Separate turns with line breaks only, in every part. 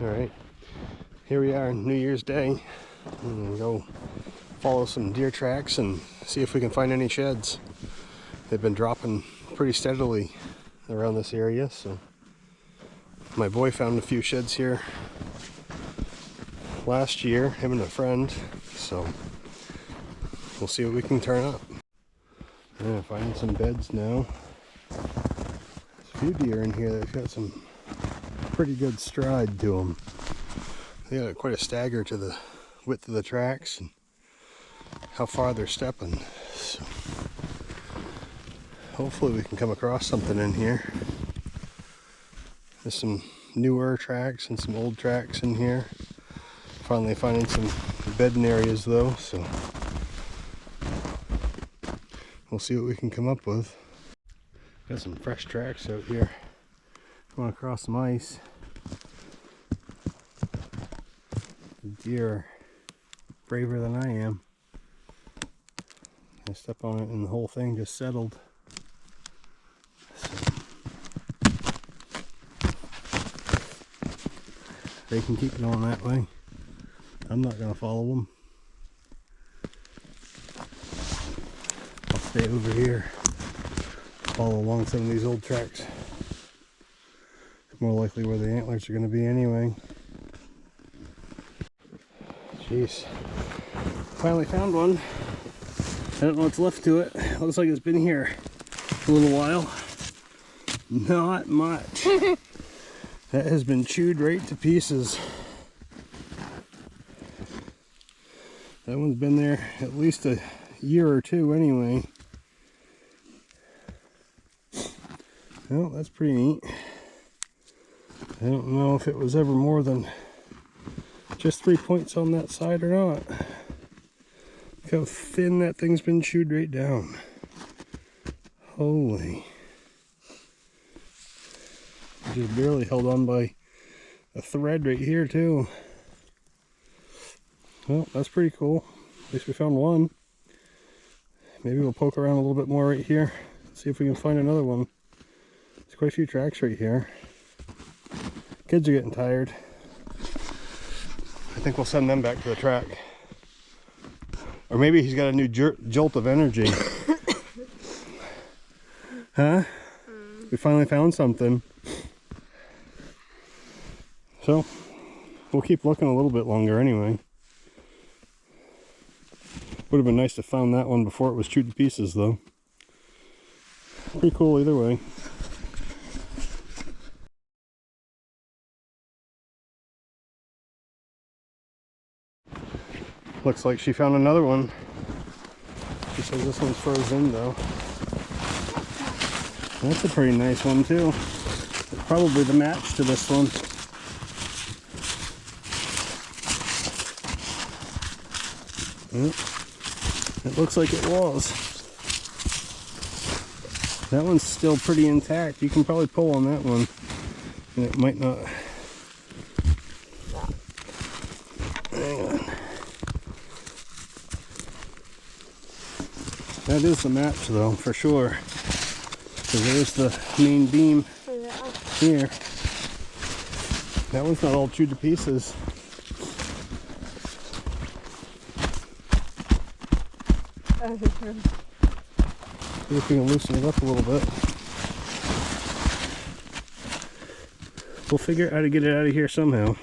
Alright, here we are, New Year's Day. I'm gonna go follow some deer tracks and see if we can find any sheds. They've been dropping pretty steadily around this area, so my boy found a few sheds here last year, him and a friend, so we'll see what we can turn up. Yeah, finding some beds now. There's a few deer in here that've got some pretty good stride to them. They got quite a stagger to the width of the tracks and how far they're stepping. So hopefully we can come across something in here. There's some newer tracks and some old tracks in here. Finally finding some bedding areas though, so we'll see what we can come up with. Got some fresh tracks out here. Going across some ice. The deer are braver than I am. I stepped on it and the whole thing just settled. So they can keep going that way. I'm not going to follow them. I'll stay over here. Follow along some of these old tracks. It's more likely where the antlers are going to be anyway. Jeez. Finally found one. I don't know what's left to it. It looks like it's been here a little while. Not much. That has been chewed right to pieces. That one's been there at least a year or two anyway. Well, that's pretty neat. I don't know if it was ever more than just 3 points on that side or not. Look how thin that thing's been chewed right down. Holy. Just barely held on by a thread right here too. Well, that's pretty cool. At least we found one. Maybe we'll poke around a little bit more right here. See if we can find another one. There's quite a few tracks right here. Kids are getting tired. I think we'll send them back to the track. Or maybe he's got a new jolt of energy. Huh? We finally found something. So, we'll keep looking a little bit longer anyway. Would have been nice to find that one before it was chewed to pieces though. Pretty cool either way. Looks like she found another one. She says this one's frozen though. That's a pretty nice one too. Probably the match to this one. It looks like it was. That one's still pretty intact. You can probably pull on that one and it might not. Hang on. That is the match though, for sure. Because there's the main beam here. That one's not all chewed to pieces. See if we can loosen it up a little bit. We'll figure out how to get it out of here somehow.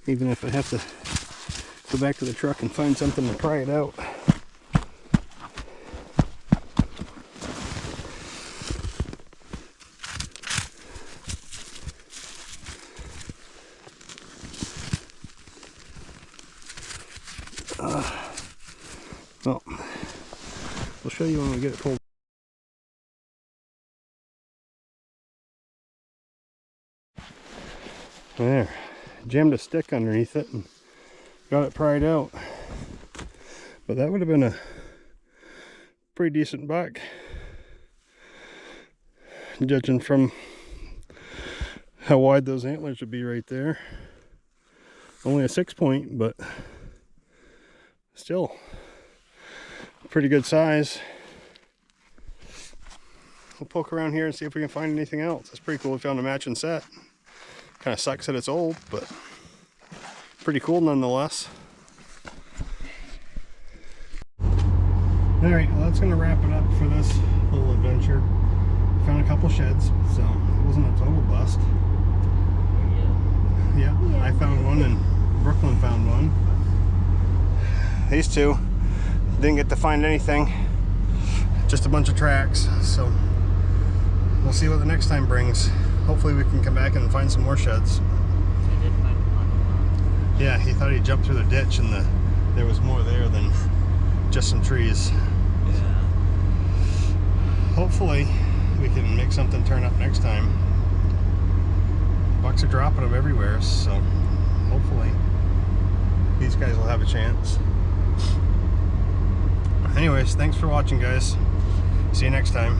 Even if I have to go back to the truck and find something to pry it out. Well, we'll show you when we get it pulled. There, jammed a stick underneath it and got it pried out. But that would have been a pretty decent buck, judging from how wide those antlers would be right there. Only a 6-point, but still pretty good size. we'll poke around here and see if we can find anything else. It's pretty cool. We found a matching set. Kind of sucks that it's old, but pretty cool nonetheless. Alright, well, that's going to wrap it up for this little adventure. Found a couple sheds, so it wasn't a total bust. Yeah, I found one and Brooklyn found one. These two didn't get to find anything, just a bunch of tracks, so we'll see what the next time brings. Hopefully we can come back and find some more sheds. Yeah, he thought he jumped through the ditch and there was more there than just some trees.
Yeah.
Hopefully we can make something turn up next time. Bucks are dropping them everywhere, so hopefully these guys will have a chance. Anyways, thanks for watching, guys. See you next time.